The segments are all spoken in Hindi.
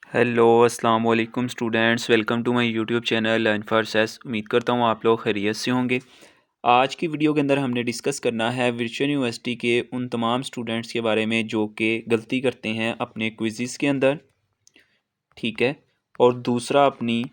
हेलो अस्सलाम वालेकुम students, welcome to my YouTube channel learn for सेस। उम्मीद करता हूँ आप लोग खैरियत से होंगे। आज की वीडियो के अंदर हमने डिस्कस करना है वर्चुअल यूनिवर्सिटी के उन तमाम स्टूडेंट्स के बारे में जो कि गलती करते हैं अपने क्विज़ के अंदर, ठीक है, और दूसरा अपनी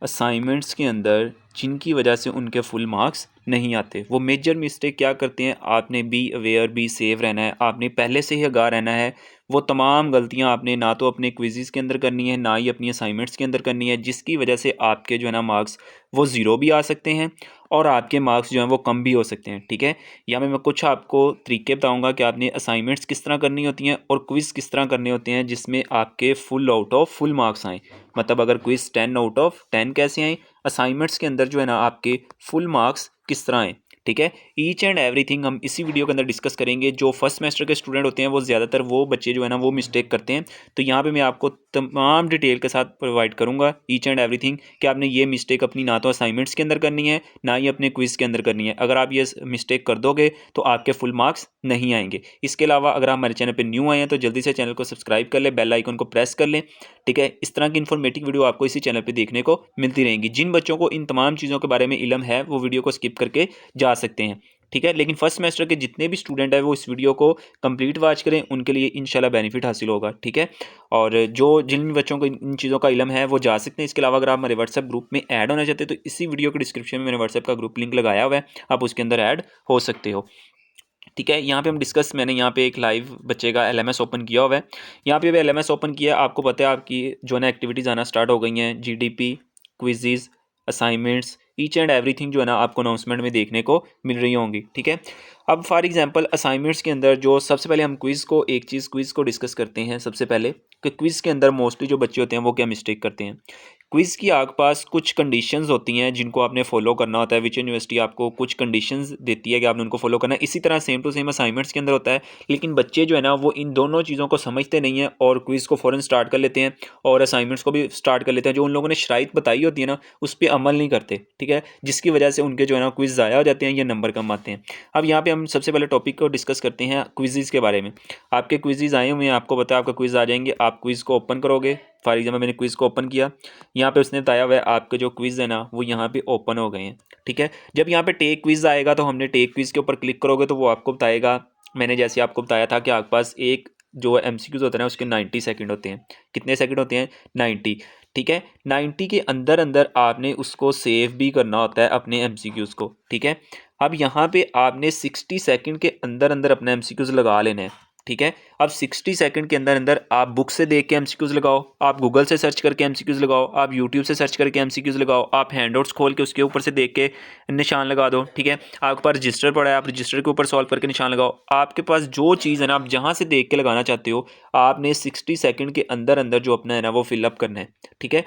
असाइनमेंट्स के अंदर जिनकी वजह से उनके फुल मार्क्स नहीं आते। वो मेजर मिस्टेक क्या करते हैं, आपने बी अवेयर बी सेव रहना है, आपने पहले से ही आगाह रहना है। वो तमाम गलतियां आपने ना तो अपने क्विज़ के अंदर करनी है, ना ही अपनी असाइनमेंट्स के अंदर करनी है, जिसकी वजह से आपके जो है ना मार्क्स वो ज़ीरो भी आ सकते हैं और आपके मार्क्स जो हैं वो कम भी हो सकते हैं, ठीक है। या मैं कुछ आपको तरीके बताऊँगा कि आपने असाइनमेंट्स किस तरह करनी होती हैं और क्विज़ किस तरह करने होते हैं जिसमें आपके full out of full marks आएँ। मतलब अगर क्विज़ 10 आउट ऑफ 10 कैसे आएँ, असाइनमेंट्स के अंदर जो है ना आपके फुल मार्क्स किस तरह आएँ, ठीक है। ईच एंड एवरीथिंग हम इसी वीडियो के अंदर डिस्कस करेंगे। जो फर्स्ट सेमेस्टर के स्टूडेंट होते हैं वो ज़्यादातर वो बच्चे जो है ना वो मिस्टेक करते हैं, तो यहाँ पे मैं आपको तमाम डिटेल के साथ प्रोवाइड करूँगा ईच एंड एवरीथिंग कि आपने ये मिस्टेक अपनी ना तो असाइनमेंट्स के अंदर करनी है, ना ही अपने क्विज़ के अंदर करनी है। अगर आप ये मिस्टेक कर दोगे तो आपके फुल मार्क्स नहीं आएंगे। इसके अलावा अगर आप हमारे चैनल पर न्यू आए हैं तो जल्दी से चैनल को सब्सक्राइब कर लें, बेल आइकन को प्रेस कर लें, ठीक है। इस तरह की इन्फॉर्मेटिव वीडियो आपको इसी चैनल पे देखने को मिलती रहेंगी। जिन बच्चों को इन तमाम चीज़ों के बारे में इल्म है वो वीडियो को स्किप करके जा सकते हैं, ठीक है। लेकिन फर्स्ट सेमेस्टर के जितने भी स्टूडेंट है वो इस वीडियो को कंप्लीट वॉच करें, उनके लिए इंशाल्लाह बेनिफिट हासिल होगा, ठीक है। और जो जिन बच्चों को इन चीज़ों का इल्म है वो जा सकते हैं। इसके अलावा अगर आप हमारे व्हाट्सएप ग्रुप में ऐड होना चाहते हैं तो इसी वीडियो के डिस्क्रिप्शन में मैंने व्हाट्सएप का ग्रुप लिंक लगाया हुआ है, आप उसके अंदर ऐड हो सकते हो, ठीक है। यहाँ पे हम डिस्कस, मैंने यहाँ पे एक लाइव बच्चे का एलएमएस ओपन किया हुआ है। यहाँ पे भी एलएमएस ओपन किया, आपको पता है आपकी जो है ना एक्टिविटीज़ आना स्टार्ट हो गई हैं, GDP, quiz, assignments, each and everything जो है ना आपको अनाउंसमेंट में देखने को मिल रही होंगी, ठीक है। अब फॉर एग्जांपल असाइनमेंट्स के अंदर जो सबसे पहले हम क्विज़ को डिस्कस करते हैं सबसे पहले, कि क्विज़ के अंदर मोस्टली जो बच्चे होते हैं वो क्या मिस्टेक करते हैं। क्विज़ की आपके पास कुछ कंडीशंस होती हैं जिनको आपने फॉलो करना होता है। विच यूनिवर्सिटी आपको कुछ कंडीशंस देती है कि आपने उनको फॉलो करना है। इसी तरह सेम टू सेम असाइनमेंट्स के अंदर होता है, लेकिन बच्चे जो है ना वो इन दोनों चीज़ों को समझते नहीं हैं और क्विज़ को फ़ौरन स्टार्ट कर लेते हैं और असाइनमेंट्स को भी स्टार्ट कर लेते हैं। जो उन लोगों ने शराइत बताई होती है ना उस पर अमल नहीं करते, ठीक है, जिसकी वजह से उनके जो है ना क्विज़ ज़ाया हो जाते हैं या नंबर कम आते हैं। अब यहाँ पे हम सबसे पहले टॉपिक को डिस्कस करते हैं क्विज़ के बारे में। आपके क्विज़ आए हुए हैं, आपको पता है आपका क्विज़ आ जाएंगे, आप क्विज़ को ओपन करोगे। फॉर एग्जाम्पल मैंने क्विज़ को ओपन किया, यहाँ पे उसने बताया हुआ है आपके जो क्विज़ है ना वो यहाँ पे ओपन हो गए हैं, ठीक है। जब यहाँ पे टेक क्विज़ आएगा तो हमने टेक क्विज़ के ऊपर क्लिक करोगे तो वो आपको बताएगा, मैंने जैसे आपको बताया था कि आपके पास एक जो एमसीक्यूज होता है ना उसके 90 सेकंड होते हैं। कितने सेकंड होते हैं? 90, ठीक है। 90 के अंदर अंदर आपने उसको सेव भी करना होता है अपने एमसीक्यूज को, ठीक है। अब यहाँ पे आपने 60 सेकंड के अंदर अंदर अपना एमसीक्यूज लगा लेना है, ठीक है। अब 60 सेकंड के अंदर अंदर आप बुक से देख के एमसीक्यूज लगाओ, आप गूगल से सर्च करके एमसीक्यूज लगाओ, आप यूट्यूब से सर्च करके एमसीक्यूज लगाओ, आप हैंडआउट्स खोल के उसके ऊपर से देख के निशान लगा दो, ठीक है। आपके पास रजिस्टर पड़ा है, आप रजिस्टर के ऊपर सॉल्व करके निशान लगाओ। आपके पास जो चीज़ है ना आप जहाँ से देख के लगाना चाहते हो, आपने 60 सेकंड के अंदर अंदर जो अपना है ना वो फिलअप करना है, ठीक है।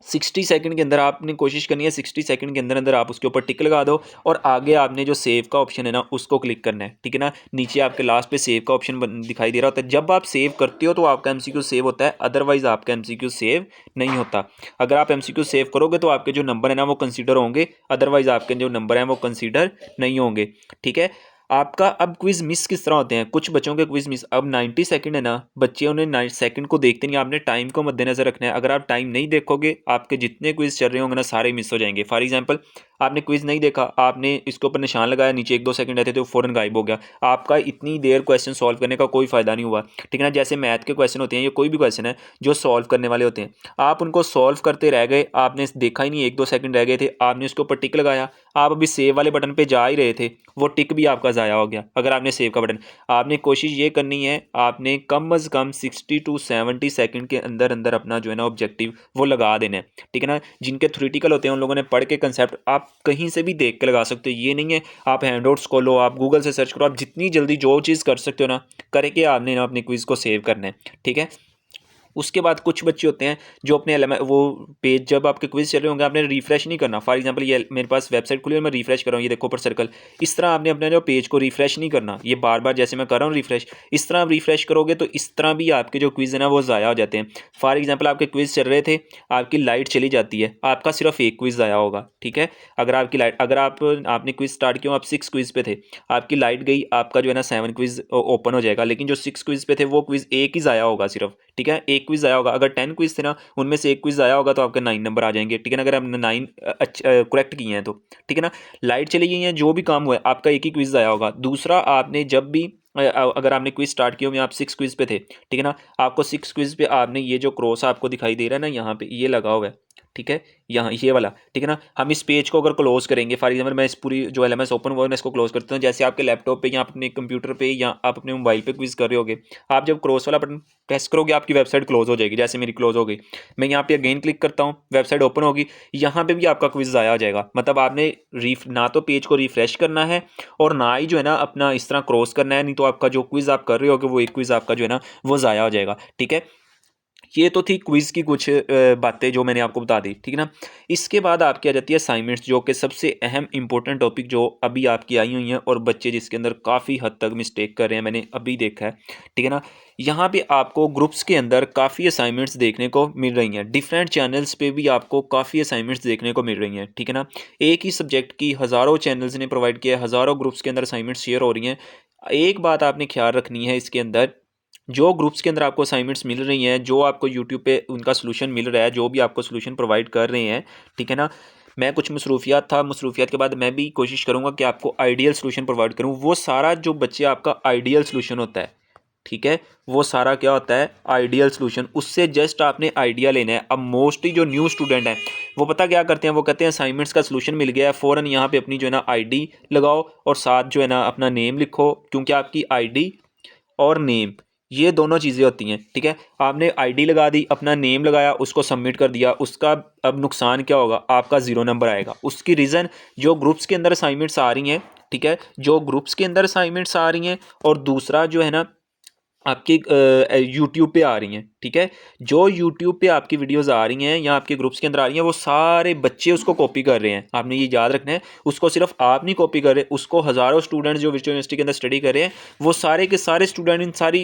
60 सेकंड के अंदर आपने कोशिश करनी है, 60 सेकंड के अंदर अंदर आप उसके ऊपर टिक लगा दो और आगे आपने जो सेव का ऑप्शन है ना उसको क्लिक करना है, ठीक है ना। नीचे आपके लास्ट पे सेव का ऑप्शन दिखाई दे रहा होता है। जब आप सेव करते हो तो आपका एमसीक्यू सेव होता है, अदरवाइज आपका एमसीक्यू सेव नहीं होता। अगर आप एमसीक्यू सेव करोगे तो आपके जो नंबर है ना वो कंसीडर होंगे, अदरवाइज आपके जो नंबर हैं वो कंसीडर नहीं होंगे, ठीक है। आपका अब क्विज मिस किस तरह होते हैं, कुछ बच्चों के क्विज मिस, अब 90 सेकंड है ना, बच्चे उन्हें 90 सेकंड को देखते नहीं, आपने टाइम को मद्देनजर रखना है। अगर आप टाइम नहीं देखोगे आपके जितने क्विज चल रहे होंगे ना सारे मिस हो जाएंगे। फॉर एग्जांपल आपने क्विज नहीं देखा, आपने इसके ऊपर निशान लगाया, नीचे 1-2 सेकंड रहते तो फौरन गायब हो गया, आपका इतनी देर क्वेश्चन सॉल्व करने का कोई फायदा नहीं हुआ, ठीक है ना। जैसे मैथ के क्वेश्चन होते हैं या कोई भी क्वेश्चन है जो सॉल्व करने वाले होते हैं, आप उनको सॉल्व करते रह गए, आपने देखा ही नहीं, 1-2 सेकंड रह गए थे, आपने उसके ऊपर टिक लगाया, आप अभी सेव वाले बटन पे जा ही रहे थे, वो टिक भी आपका ज़ाया हो गया। अगर आपने सेव का बटन, आपने कोशिश ये करनी है, आपने कम अज़ कम 60 टू 70 सेकंड के अंदर अंदर अपना जो है ना ऑब्जेक्टिव वो लगा देना है, ठीक है ना। जिनके थ्योरेटिकल होते हैं उन लोगों ने पढ़ के कंसेप्ट आप कहीं से भी देख के लगा सकते हो। ये नहीं है आप हैंडआउट्स खोलो, आप गूगल से सर्च करो, आप जितनी जल्दी जो चीज़ कर सकते हो ना करके आपने ना अपने क्विज़ को सेव करना है, ठीक है। उसके बाद कुछ बच्चे होते हैं जो अपने वो पेज, जब आपके क्विज चल रहे होंगे आपने रिफ्रेश नहीं करना। फॉर एग्जांपल ये मेरे पास वेबसाइट खुली है, मैं रिफ्रेश कर रहा हूँ, ये देखो ऊपर सर्कल, इस तरह आपने अपने जो पेज को रिफ्रेश नहीं करना, ये बार बार जैसे मैं कर रहा हूँ रिफ्रेश, इस तरह आप रिफ्रेश करोगे तो इस तरह भी आपके जो क्विज है ना वो ज़ाया हो जाते हैं। फॉर एग्जाम्पल आपके क्विज चल रहे थे, आपकी लाइट चली जाती है, आपका सिर्फ एक क्विज ज़ाया होगा, ठीक है। अगर आपकी लाइट, अगर आपने क्विज स्टार्ट किया, आप 6 क्विज पे थे, आपकी लाइट गई, आपका जो है ना 7 क्विज ओपन हो जाएगा, लेकिन जो 6 क्विज पे थे वो क्विज एक ही ज़ाया होगा सिर्फ, ठीक है। एक क्विज आया होगा, अगर 10 क्विज थे ना उनमें से एक क्विज आया होगा तो आपके 9 नंबर आ जाएंगे, ठीक है ना, अगर आपने 9 करेक्ट किए हैं तो, ठीक है ना। लाइट चली गई है, जो भी काम हुआ है, आपका एक ही क्विज आया होगा। दूसरा, आपने जब भी अगर आपने क्विज स्टार्ट किया हो, आप 6 क्विज पे थे, ठीक है ना, आपको 6 क्विज पे आपने ये जो क्रॉस आपको दिखाई दे रहा है ना यहाँ पे, ये लगा हुआ है, ठीक है, यहाँ ये वाला, ठीक है ना। हम इस पेज को अगर क्लोज करेंगे, फॉर एग्जांपल मैं इस पूरी जो एलएमएस ओपन हुआ है इसको क्लोज करता हूँ, जैसे आपके लैपटॉप पे या अपने कंप्यूटर पे या आप अपने मोबाइल पे क्विज कर रहे होगे, आप जब क्रॉस वाला बटन प्रेस करोगे आपकी वेबसाइट क्लोज हो जाएगी, जैसे मेरी क्लोज हो गई। मैं यहाँ पे अगेन क्लिक करता हूँ, वेबसाइट ओपन होगी, यहाँ पे भी आपका क्विज आया हो जाएगा। मतलब आपने ना तो पेज को रिफ्रेश करना है और ना ही जो है ना अपना इस तरह क्रॉस करना है, नहीं तो आपका जो क्विज आप कर रहे होगे वो एक क्विज आपका जो है ना वो ज़ाया हो जाएगा, ठीक है। ये तो थी क्विज की कुछ बातें जो मैंने आपको बता दी, ठीक है ना। इसके बाद आपकी आ जाती है असाइनमेंट्स, जो कि सबसे अहम इंपॉर्टेंट टॉपिक जो अभी आपकी आई हुई हैं और बच्चे जिसके अंदर काफ़ी हद तक मिस्टेक कर रहे हैं, मैंने अभी देखा है, ठीक है ना। यहाँ पे आपको ग्रुप्स के अंदर काफ़ी असाइनमेंट्स देखने को मिल रही हैं, डिफरेंट चैनल्स पे भी आपको काफ़ी असाइनमेंट्स देखने को मिल रही हैं, ठीक है ना। एक ही सब्जेक्ट की हज़ारों चैनल्स ने प्रोवाइड किया है, हज़ारों ग्रुप्स के अंदर असाइनमेंट्स शेयर हो रही हैं। एक बात आपने ख्याल रखनी है इसके अंदर, जो ग्रुप्स के अंदर आपको असाइनमेंट्स मिल रही हैं, जो आपको यूट्यूब पे उनका सॉल्यूशन मिल रहा है, जो भी आपको सॉल्यूशन प्रोवाइड कर रहे हैं, ठीक है ना। मैं कुछ मसरूफियात के बाद मैं भी कोशिश करूँगा कि आपको आइडियल सॉल्यूशन प्रोवाइड करूँ। वो सारा जो बच्चे आपका आइडियल सॉल्यूशन होता है, ठीक है, वो सारा क्या होता है आइडियल सॉल्यूशन, उससे जस्ट आपने आइडिया लेना है। अब मोस्टली जो न्यू स्टूडेंट हैं वो पता क्या करते हैं, वो कहते हैं असाइनमेंट्स का सॉल्यूशन मिल गया है, फ़ौरन यहाँ पे अपनी जो है ना आईडी लगाओ और साथ जो है ना अपना नेम लिखो, क्योंकि आपकी आईडी और नेम ये दोनों चीज़ें होती हैं, ठीक है। आपने आईडी लगा दी, अपना नेम लगाया, उसको सबमिट कर दिया, उसका अब नुकसान क्या होगा, आपका 0 नंबर आएगा। उसकी रीज़न, जो ग्रुप्स के अंदर असाइनमेंट्स आ रही हैं, ठीक है, जो ग्रुप्स के अंदर असाइनमेंट्स आ रही हैं, और दूसरा जो है ना आपकी यूट्यूब पे आ रही हैं, ठीक है। जो यूट्यूब पे आपकी वीडियोस आ रही हैं या आपके ग्रुप्स के अंदर आ रही हैं, वो सारे बच्चे उसको कॉपी कर रहे हैं, आपने ये याद रखना है। उसको सिर्फ आप नहीं कॉपी कर रहे, उसको हज़ारों स्टूडेंट्स जो वर्चुअल यूनिवर्सिटी के अंदर स्टडी कर रहे हैं, वो सारे के सारे स्टूडेंट इन सारी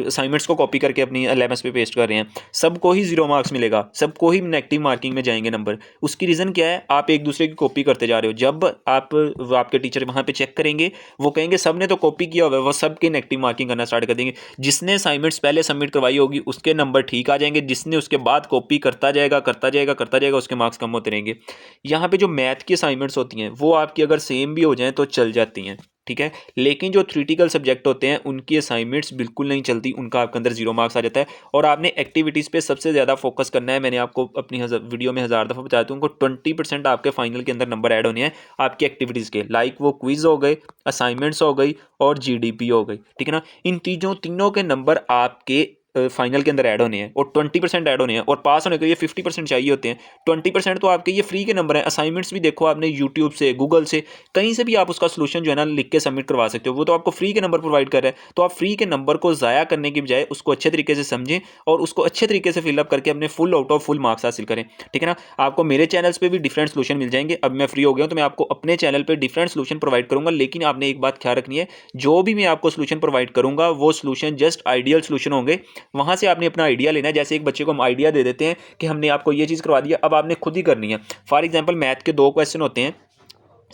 असाइनमेंट्स को कॉपी करके अपनी एलएमएस पे पेस्ट कर रहे हैं। सबको ही 0 मार्क्स मिलेगा, सबको ही नेगेटिव मार्किंग में जाएंगे नंबर। उसकी रीज़न क्या है, आप एक दूसरे की कॉपी करते जा रहे हो। जब आप आपके टीचर वहाँ पे चेक करेंगे, वो कहेंगे सब ने तो कॉपी किया हुआ है, वो सबके नेगेटिव मार्किंग करना स्टार्ट कर देंगे। जिसने असाइनमेंट्स पहले सबमिट करवाई होगी उसके नंबर ठीक आ जाएंगे, जिसने उसके बाद कॉपी करता जाएगा उसके मार्क्स कम होते रहेंगे। यहाँ पे जो मैथ की असाइनमेंट्स होती हैं वो आपकी अगर सेम भी हो जाएं तो चल जाती हैं, ठीक है। लेकिन जो थ्योरेटिकल सब्जेक्ट होते हैं उनकी असाइनमेंट्स बिल्कुल नहीं चलती, उनका आपके अंदर 0 मार्क्स आ जाता है। और आपने एक्टिविटीज़ पे सबसे ज़्यादा फोकस करना है। मैंने आपको अपनी वीडियो में 1000 दफ़ा बताया था, उनको 20% आपके फाइनल के अंदर नंबर ऐड होने हैं आपकी एक्टिविटीज़ के, लाइक वो क्विज हो गए, असाइनमेंट्स हो गई और जीडीपी हो गई, ठीक है ना। इन तीनों के नंबर आपके फाइनल के अंदर ऐड होने हैं और 20% ऐड होने हैं, और पास होने के लिए 50% चाहिए होते हैं। 20% तो आपके ये फ्री के नंबर हैं। असाइनमेंट्स भी देखो आपने यूट्यूब से, गूगल से, कहीं से भी आप उसका सोल्यूशन जो है ना लिख के सबमिट करवा सकते हो, वो तो आपको फ्री के नंबर प्रोवाइड कर रहा है। तो आप फ्री के नंबर को ज़ाया करने की बजाय उसको अच्छे तरीके से समझें और उसको अच्छे तरीके से फिलअप करके अपने full out of full marks हासिल करें, ठीक है ना। आपको मेरे चैनल्स पर भी डिफरेंट सोल्यूशन मिल जाएंगे। अब मैं फ्री हो गया हूँ तो मैं आपको अपने चैनल पर डिफरेंट सोल्यूशन प्रोवाइड करूँगा, लेकिन आपने एक बात ख्याल रखनी है, जो भी मैं आपको सोल्यूशन प्रोवाइड करूँगा वो सोल्यूशन जस्ट आइडियल सोल्यूशन होंगे। वहाँ से आपने अपना आइडिया लेना है। जैसे एक बच्चे को हम आइडिया दे देते हैं कि हमने आपको ये चीज़ करवा दिया, अब आपने खुद ही करनी है। फॉर एग्जांपल मैथ के 2 क्वेश्चन होते हैं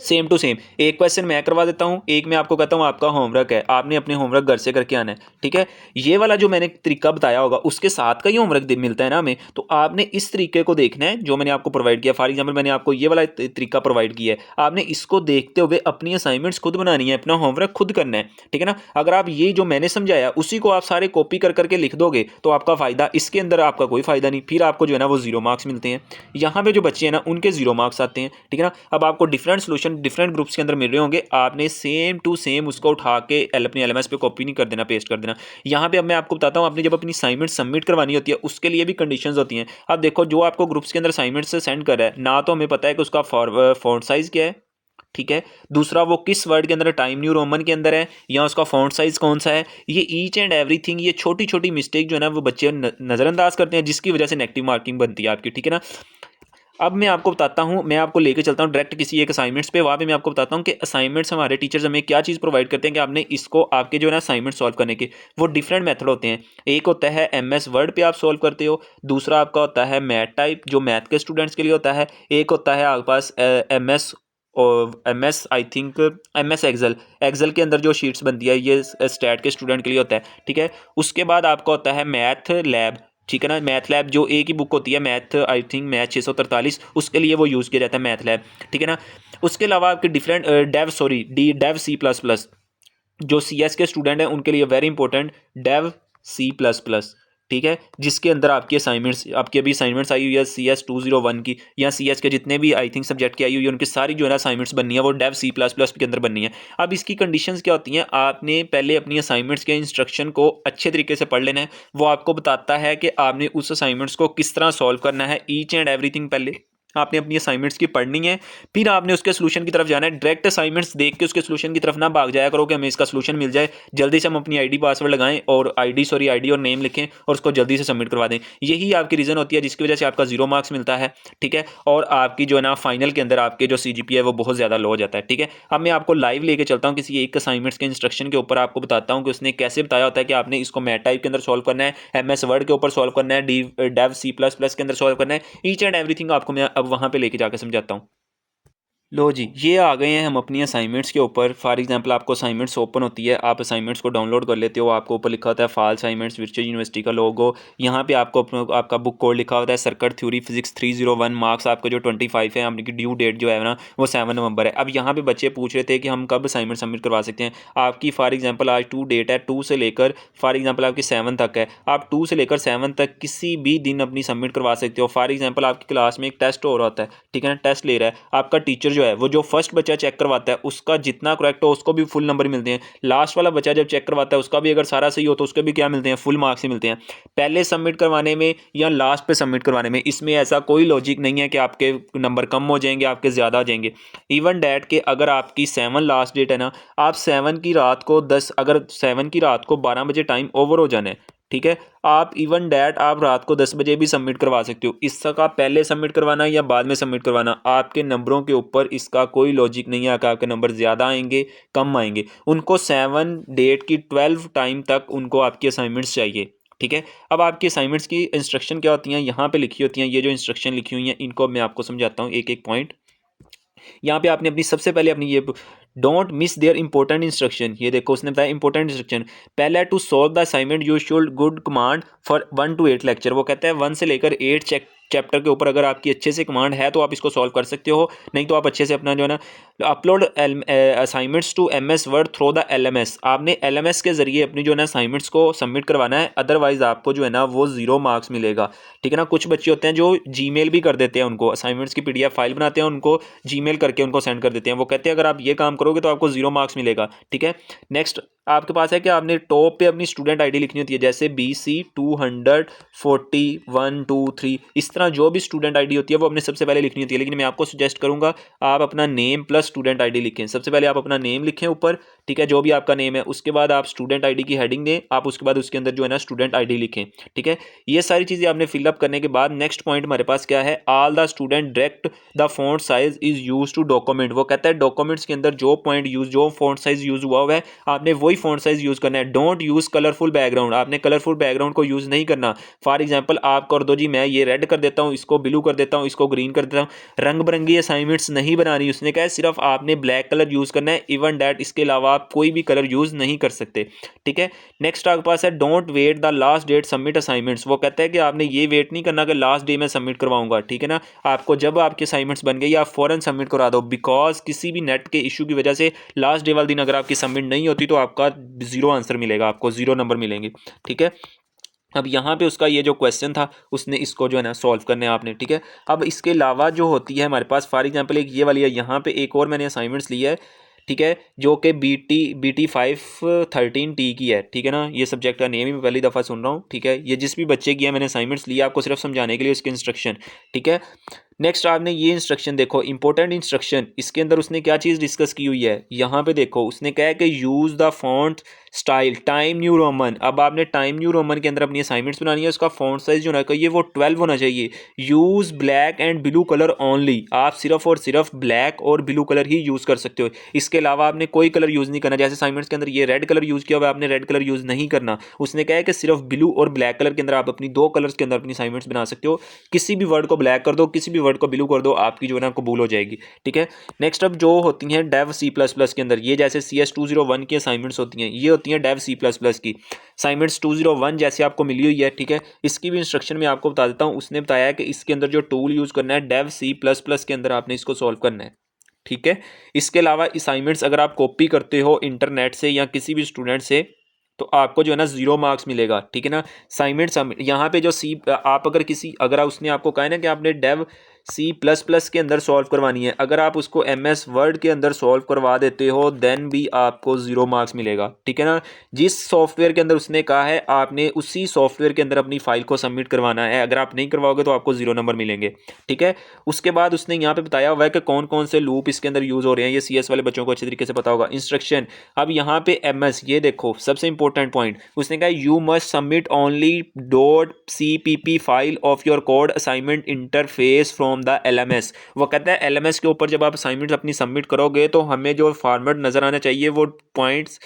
सेम टू सेम, एक क्वेश्चन मैं करवा देता हूँ, एक मैं आपको कहता हूँ आपका होमवर्क है, आपने अपने होमवर्क घर से करके आना है, ठीक है। ये वाला जो मैंने तरीका बताया होगा उसके साथ का ही होमवर्क मिलता है ना हमें, तो आपने इस तरीके को देखना है जो मैंने आपको प्रोवाइड किया। फॉर एग्जाम्पल मैंने आपको ये वाला तरीका प्रोवाइड किया है, आपने इसको देखते हुए अपनी असाइनमेंट्स खुद बनानी है, अपना होमवर्क खुद करना है, ठीक है ना। अगर आप ये जो मैंने समझाया उसी को आप सारे कॉपी कर करके लिख दोगे तो आपका फ़ायदा, इसके अंदर आपका कोई फ़ायदा नहीं, फिर आपको जो है ना वो 0 मार्क्स मिलते हैं। यहाँ पे जो बच्चे हैं ना उनके 0 मार्क्स आते हैं, ठीक है ना। अब आपको डिफरेंट सोल्यूशन डिफरेंट ग्रुप्स के अंदर मिल रहे होंगे, आपने सेम टू सेम उसको उठा के अपनी एलएमएस पे कॉपी नहीं कर देना, पेस्ट कर देना। यहाँ पे अब मैं आपको बताता हूँ, आपने जब अपनी असाइनमेंट सबमिट करवानी होती है उसके लिए भी कंडीशंस होती हैं। अब देखो जो आपको ग्रुप्स के अंदर असाइनमेंट से सेंड कर रहा है ना, तो हमें पता है कि उसका फॉन्ट साइज़ क्या है, ठीक है। दूसरा वो किस वर्ड के अंदर, टाइम न्यू रोमन के अंदर है या उसका फॉन्ट साइज कौन सा है, ये ईच एंड एवरीथिंग, ये छोटी छोटी मिस्टेक जो है ना वो बच्चे नज़रअंदाज करते हैं, जिसकी वजह से नेगेटिव मार्किंग बनती है आपकी, ठीक है ना। अब मैं आपको बताता हूँ, मैं आपको लेके चलता हूँ डायरेक्ट किसी एक असाइनमेंट्स पे, वहाँ पे मैं आपको बताता हूँ कि असाइनमेंट्स हमारे टीचर्स हमें क्या चीज़ प्रोवाइड करते हैं कि आपने इसको आपके जो है ना असाइनमेंट सॉल्व करने के वो डिफरेंट मेथड होते हैं। एक होता है एमएस वर्ड पे आप सॉल्व करते हो, दूसरा आपका होता है मैथ टाइप जो मैथ के स्टूडेंट्स के लिए होता है, एक होता है आपके पास एमएस और MS I think MS Excel के अंदर जो शीट्स बनती है ये स्टैट के स्टूडेंट के लिए होता है, ठीक है। उसके बाद आपका होता है मैथ लैब, ठीक है ना। मैथ लैब जो एक ही बुक होती है, मैथ आई थिंक मैथ 643, उसके लिए वो यूज़ किया जाता है मैथ लैब, ठीक है ना। उसके अलावा आपके डिफरेंट डेव C++, जो CS के स्टूडेंट हैं उनके लिए वेरी इंपॉर्टेंट डेव C++, ठीक है, जिसके अंदर आपकी असाइनमेंट्स, आपकी अभी असाइनमेंट्स आई हुई है CS 201 की, या CS के जितने भी आई थिंक सब्जेक्ट की आई हुई है उनकी सारी जो है ना असाइनमेंट्स बननी है वो डेव C++ के अंदर बननी है। अब इसकी कंडीशंस क्या होती हैं, आपने पहले अपनी असाइनमेंट्स के इंस्ट्रक्शन को अच्छे तरीके से पढ़ लेना है। वो आपको बताता है कि आपने उस असाइनमेंट्स को किस तरह सॉल्व करना है, ईच एंड एवरीथिंग पहले आपने अपनी असाइनमेंट्स की पढ़नी है, फिर आपने उसके सोल्यूशन की तरफ जाना है। डायरेक्ट असाइनमेंट्स देख के उसके सोल्यूशन की तरफ ना भाग जाया करो कि हमें इसका सोल्यूशन मिल जाए, जल्दी से हम अपनी आईडी पासवर्ड लगाएं और आईडी और नेम लिखें और उसको जल्दी से सबमिट करवा दें। यही आपकी रीज़न होती है जिसकी वजह से आपका 0 मार्क्स मिलता है, ठीक है, और आपकी जो है ना फाइनल के अंदर आपके जो CGPA है वो बहुत ज़्यादा लो हो जाता है, ठीक है। अब मैं आपको लाइव लेके चलता हूँ किसी एक असाइनमेंट्स के इंस्ट्रक्शन के ऊपर, आपको बताता हूँ कि उसने कैसे बताया होता है कि आपने इसको मैथ टाइप के अंदर सॉल्व करना है, MS वर्ड के ऊपर सॉल्व करना है, डेव C++ के अंदर सॉल्व करना है, ईच एंड एवरीथिंग आपको मैं अब वहाँ पे लेके जाकर समझाता हूँ। लो जी, ये आ गए हैं हम अपनी असाइनमेंट्स के ऊपर। फॉर एग्जांपल आपको असाइनमेंट्स ओपन होती है, आप असाइनमेंट्स को डाउनलोड कर लेते हो, आपको ऊपर लिखा होता है फाइल असाइनमेंट्स वर्चुअल यूनिवर्सिटी का लोगो। यहाँ पे आपको आपका बुक कोड लिखा होता है सर्किट थ्योरी फिजिक्स 301, मार्क्स आपको जो 25 है, आपकी ड्यू डेट जो है ना वो 7 नवंबर है। अब यहाँ पे बच्चे पूछ रहे थे कि हम कब असाइनमेंट सबमिट करवा सकते हैं। आपकी फॉर एग्जाम्पल आज 2 डेट है, 2 से लेकर फॉर एग्जाम्पल आपकी 7 तक है, आप 2 से लेकर 7 तक किसी भी दिन अपनी सबमिट करवा सकते हो। फॉर एग्जाम्पल आपकी क्लास में एक टेस्ट हो रहा होता है, ठीक है ना, टेस्ट ले रहा है आपका टीचर, जो है वो जो फर्स्ट बच्चा चेक करवाता है उसका जितना करेक्ट हो उसको भी फुल नंबर मिलते हैं। लास्ट वाला बच्चा जब चेक करवाता है उसका भी अगर सारा सही हो तो उसके भी क्या मिलते हैं, फुल मार्क्स ही मिलते हैं। पहले सबमिट करवाने में या लास्ट पे सबमिट करवाने में इसमें ऐसा कोई लॉजिक नहीं है कि आपके नंबर कम हो जाएंगे, आपके ज़्यादा आ जाएंगे। इवन डैट के अगर आपकी 7 लास्ट डेट है ना, आप 7 की रात को 10, अगर 7 की रात को 12 बजे टाइम ओवर हो जाना है, ठीक है, आप इवन डैट आप रात को 10 बजे भी सबमिट करवा सकते हो। इसका पहले सबमिट करवाना या बाद में सबमिट करवाना आपके नंबरों के ऊपर इसका कोई लॉजिक नहीं है कि आपके नंबर ज़्यादा आएंगे कम आएंगे। उनको 7 डेट की 12 टाइम तक उनको आपकी असाइनमेंट्स चाहिए, ठीक है। अब आपकी असाइनमेंट्स की इंस्ट्रक्शन क्या होती हैं, यहाँ पे लिखी होती हैं। ये जो इंस्ट्रक्शन लिखी हुई हैं इनको मैं आपको समझाता हूँ एक एक पॉइंट। यहाँ पे आपने अपनी सबसे पहले अपनी ये don't miss there important instruction, ये देखो उसने बताया इंपॉर्टेंट इंस्ट्रक्शन। पहला to solve the assignment you should good command for 1 to 8 lecture. वो कहता है 1 से लेकर 8 चैप्टर के ऊपर अगर आपकी अच्छे से कमांड है तो आप इसको सॉल्व कर सकते हो, नहीं तो आप अच्छे से अपना जो है ना upload assignments to MS word through the LMS। आपने LMS के जरिए अपनी जो है ना असाइनमेंट्स को सबमिट करवाना है, अदरवाइज आपको जो है ना वो 0 मार्क्स मिलेगा, ठीक है ना। कुछ बच्चे होते हैं जो जीमेल भी कर देते हैं, उनको असाइनमेंट्स की PDF फाइल बनाते हैं, उनको जीमेल करके उनको सेंड कर देते हैं। वो कहते हैं अगर आप ये काम करोगे तो आपको 0 मार्क्स मिलेगा, ठीक है। नेक्स्ट आपके पास है कि आपने टॉप पे अपनी स्टूडेंट आईडी लिखनी होती है, जैसे BC 24123, इस तरह जो भी स्टूडेंट आईडी होती है वो अपने सबसे पहले लिखनी होती है। लेकिन मैं आपको सजेस्ट करूंगा आप अपना नेम प्लस स्टूडेंट आईडी लिखें। सबसे पहले आप अपना नेम लिखें ऊपर, ठीक है, जो भी आपका नेम है, उसके बाद आप स्टूडेंट आईडी की हेडिंग दें, आप उसके बाद उसके अंदर जो है ना स्टूडेंट आईडी लिखें, ठीक है। ये सारी चीज़ें आपने फिलअप करने के बाद नेक्स्ट पॉइंट हमारे पास क्या है, all the student direct the font size is use to document. वो कहता है डॉक्यूमेंट्स के अंदर जो पॉइंट यूज, जो फॉन्ट साइज यूज हुआ है आपने वही फॉन्ट साइज यूज करना है। डोंट यूज कलरफुल बैकग्राउंड, आपने कलरफुल बैकग्राउंड को यूज नहीं करना। फॉर एग्जांपल आप कर दो जी, मैं ये रेड कर देता हूँ, इसको ब्लू कर देता हूँ, इसको ग्रीन कर देता हूँ, रंग बिरंगी असाइनमेंट्स नहीं बनानी। उसने कहा सिर्फ आपने ब्लैक कलर यूज करना है, इवन डैट इसके अलावा आप कोई भी कलर यूज नहीं कर सकते, ठीक है। नेक्स्ट आपके पास है don't wait the last date submit assignments. वो कहता है कि आपने ये वेट नहीं करना कि लास्ट डे में सबमिट करवाऊंगा, ठीक है ना। आपको जब आपके असाइनमेंट्स बन गई आप फौरन सबमिट करा दो, बिकॉज किसी भी नेट के इशू की वजह से लास्ट डे वाले दिन अगर आपकी सबमिट नहीं होती तो आपका 0 आंसर मिलेगा, आपको 0 नंबर मिलेंगे, ठीक है। अब यहाँ पे उसका ये जो क्वेश्चन था उसने इसको जो है ना सॉल्व करने आपने, ठीक है। अब इसके अलावा जो होती है हमारे पास फॉर एग्जांपल एक ये वाली है, यहाँ पे एक और मैंने असाइनमेंट्स ली है, ठीक है, जो कि BT 513T की है, ठीक है ना। ये सब्जेक्ट का नेम ही मैं पहली दफ़ा सुन रहा हूँ, ठीक है। ये जिस भी बच्चे की है मैंने असाइनमेंट्स लिया आपको सिर्फ समझाने के लिए उसके इंस्ट्रक्शन, ठीक है। नेक्स्ट आपने ये इंस्ट्रक्शन देखो, इंपॉर्टेंट इंस्ट्रक्शन, इसके अंदर उसने क्या चीज़ डिस्कस की हुई है, यहाँ पे देखो उसने कहा है कि use the font style time new Roman. अब आपने टाइम न्यू रोमन के अंदर अपनी असाइनमेंट्स बनानी है, उसका फॉन्ट साइज जो होना चाहिए वो 12 होना चाहिए। Use black and blue colour only, आप सिर्फ और सिर्फ ब्लैक और ब्लू कलर ही यूज़ कर सकते हो, इसके अलावा आपने कोई कलर यूज़ नहीं करना। जैसे असाइनमेंट्स के अंदर ये रेड कलर यूज़ किया हुआ है, आपने रेड कलर यूज़ नहीं करना। उसने कहा है कि सिर्फ ब्लू और ब्लैक कलर के अंदर आप अपनी 2 कलर्स के अंदर अपनी असाइनमेंट्स बना सकते हो। किसी भी वर्ड को ब्लैक कर दो, किसी भी वर्ड को ब्लू कर दो, आपकी जो है ना कबूल हो जाएगी। ठीक है, नेक्स्ट अब जो होती हैं डेव सी प्लस प्लस के अंदर, ये जैसे CS201 की असाइनमेंट्स होती हैं, ये होती हैं डेव सी प्लस प्लस की असाइनमेंट्स 201 जैसे आपको मिली हुई है। ठीक है, इसकी भी इंस्ट्रक्शन मैं आपको बता देता हूँ। उसने बताया कि इसके अंदर जो टूल यूज़ करना है डेव सी प्लस प्लस के अंदर आपने इसको सॉल्व करना है। ठीक है, इसके अलावा असाइनमेंट्स अगर आप कॉपी करते हो इंटरनेट से या किसी भी स्टूडेंट से तो आपको जो है ना 0 मार्क्स मिलेगा। ठीक है ना, असाइनमेंट्स यहाँ पे जो सी आप अगर उसने आपको कहा है ना कि आपने डेव सी प्लस प्लस के अंदर सॉल्व करवानी है, अगर आप उसको MS वर्ड के अंदर सॉल्व करवा देते हो देन भी आपको 0 मार्क्स मिलेगा। ठीक है ना, जिस सॉफ्टवेयर के अंदर उसने कहा है आपने उसी सॉफ्टवेयर के अंदर अपनी फाइल को सबमिट करवाना है। अगर आप नहीं करवाओगे तो आपको 0 नंबर मिलेंगे। ठीक है, उसके बाद उसने यहाँ पे बताया हुआ है कि कौन कौन से लूप इसके अंदर यूज़ हो रहे हैं। ये CS वाले बच्चों को अच्छे तरीके से पता होगा। इंस्ट्रक्शन, अब यहाँ पे MS, ये देखो सबसे इंपॉर्टेंट पॉइंट, उसने कहा you must submit only .cpp file of your code assignment interface from the LMS। वो कहता है LMS के ऊपर जब आप असाइनमेंट अपनी सबमिट करोगे तो हमें जो फॉर्मेट नज़र आना चाहिए वो पॉइंट्स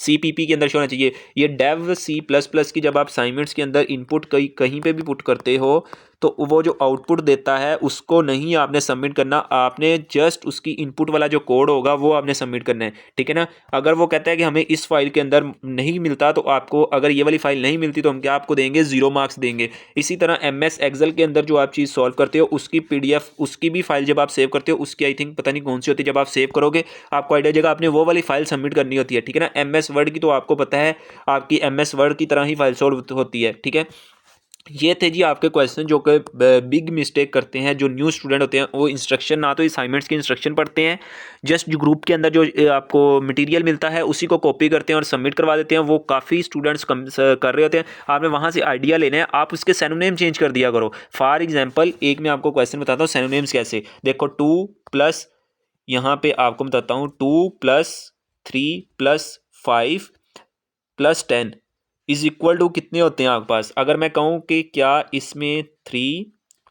.cpp के अंदर शो होना चाहिए। ये डेव सी प्लस प्लस की जब आप असाइनमेंट्स के अंदर इनपुट कहीं पे भी पुट करते हो तो वो जो आउटपुट देता है उसको नहीं आपने सबमिट करना, आपने जस्ट उसकी इनपुट वाला जो कोड होगा वो आपने सबमिट करना है। ठीक है ना, अगर वो कहता है कि हमें इस फाइल के अंदर नहीं मिलता तो आपको, अगर ये वाली फाइल नहीं मिलती तो हम क्या आपको देंगे 0 मार्क्स देंगे। इसी तरह MS एक्सेल के अंदर जो आप चीज़ सॉल्व करते हो उसकी PDF उसकी भी फाइल जब आप सेव करते हो उसकी आई थिंक पता नहीं कौन सी होती है, जब आप सेव करोगे आपको आइडिया जगह आपने वो वाली फाइल सबमिट करनी होती है। ठीक है ना, MS वर्ड की तो आपको पता है आपकी MS वर्ड की तरह ही फाइल सॉल्व होती है। ठीक है, ये थे जी आपके क्वेश्चन जो कि बिग मिस्टेक करते हैं जो न्यू स्टूडेंट होते हैं। वो इंस्ट्रक्शन ना तो असाइनमेंट्स की इंस्ट्रक्शन पढ़ते हैं, जस्ट जो ग्रुप के अंदर जो आपको मटेरियल मिलता है उसी को कॉपी करते हैं और सबमिट करवा देते हैं। वो काफ़ी स्टूडेंट्स कर रहे होते हैं। आपने वहाँ से आइडिया लेना है, आप उसके सिनोनिम चेंज कर दिया करो। फॉर एग्जाम्पल एक मैं आपको क्वेश्चन बताता हूँ सिनोनिम्स कैसे। देखो 2 प्लस, यहाँ पे आपको बताता हूँ 2 + 3 + 5 + 10 इज इक्वल टू कितने होते हैं आपके पास। अगर मैं कहूँ कि क्या इसमें 3,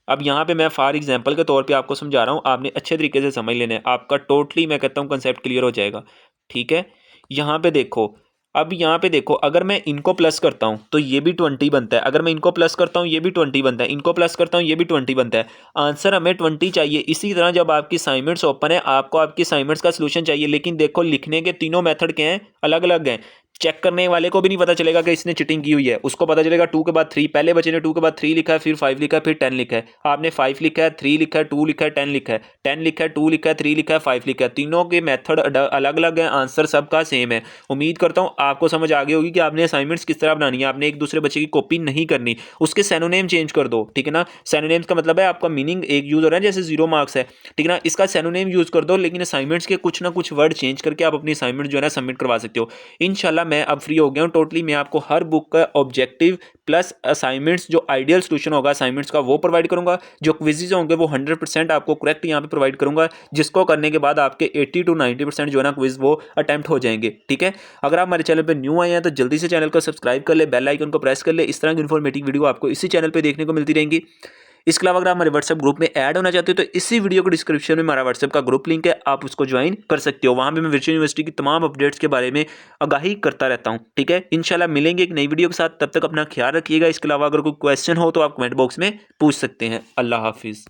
अब यहाँ पे मैं फॉर एग्जांपल के तौर पे आपको समझा रहा हूँ, आपने अच्छे तरीके से समझ लेना है, आपका टोटली मैं कहता हूँ कंसेप्ट क्लियर हो जाएगा। ठीक है, यहाँ पे देखो, अब यहाँ पे देखो अगर मैं इनको प्लस करता हूँ तो ये भी 20 बनता है, अगर मैं इनको प्लस करता हूँ ये भी 20 बनता है, इनको प्लस करता हूँ ये भी 20 बनता है। आंसर हमें 20 चाहिए। इसी तरह जब आपकी असाइनमेंट्स ओपन है आपको आपकी असाइनमेंट्स का सलूशन चाहिए, लेकिन देखो लिखने के तीनों मेथड के हैं, अलग अलग हैं। चेक करने वाले को भी नहीं पता चलेगा कि इसने चिटिंग की हुई है, उसको पता चलेगा 2 के बाद 3, पहले बच्चे ने 2 के बाद 3 लिखा है, फिर 5 लिखा है, फिर 10 लिखा है। आपने 5 लिखा है, 3 लिखा है, 2 लिखा है, 10 लिखा है, 10 लिखा है, 2 लिखा है, 3 लिखा है, 5 लिखा है। तीनों के मेथड अलग अलग हैं, आंसर सबका सेम है। उम्मीद करता हूँ आपको समझ आ गई होगी कि आपने असाइनमेंट्स किस तरह बनानी है। आपने एक दूसरे बच्चे की कॉपी नहीं करनी, उसके सिनोनिम चेंज कर दो। ठीक है ना, सिनोनिम्स का मतलब है आपका मीनिंग एक यूज हो रहा है, जैसे 0 मार्क्स है। ठीक है ना, इसका सिनोनिम यूज कर दो, लेकिन असाइनमेंट्स के कुछ ना कुछ वर्ड चेंज करके आप अपनी असाइनमेंट जो है ना सबमिट करवा सकते हो। इंशाल्लाह मैं अब फ्री हो गया हूँ। टोटली मैं आपको हर बुक का ऑब्जेक्टिव प्लस असाइनमेंट्स जो आइडियल सोल्यूशन होगा असाइनमेंट्स का वो प्रोवाइड करूंगा। जो क्विजेज होंगे वो 100% आपको करेक्ट यहाँ पे प्रोवाइड करूंगा, जिसको करने के बाद आपके 80 to 90% जो है ना क्विज वो अटेम्प्ट हो जाएंगे। ठीक है, अगर आप हमारे चैनल पे न्यू आए हैं तो जल्दी से चैनल को सब्सक्राइब कर ले, बेल आइकन को प्रेस कर ले। इस तरह की इन्फॉर्मेटिव वीडियो आपको इसी चैनल पर देखने को मिलती रहेंगी। इसके अलावा अगर आप हमारे व्हाट्सएप ग्रुप में ऐड होना चाहते हो तो इसी वीडियो को डिस्क्रिप्शन में हमारा व्हाट्सएप का ग्रुप लिंक है, आप उसको ज्वाइन कर सकते हो। वहाँ पे मैं वर्चुअल यूनिवर्सिटी की तमाम अपडेट्स के बारे में आगाही करता रहता हूँ। ठीक है, इंशाल्लाह मिलेंगे एक नई वीडियो के साथ, तब तक अपना ख्याल रखिएगा। इसके अलावा अगर कोई क्वेश्चन हो तो आप कमेंट बॉक्स में पूछ सकते हैं। अल्लाह हाफिज़।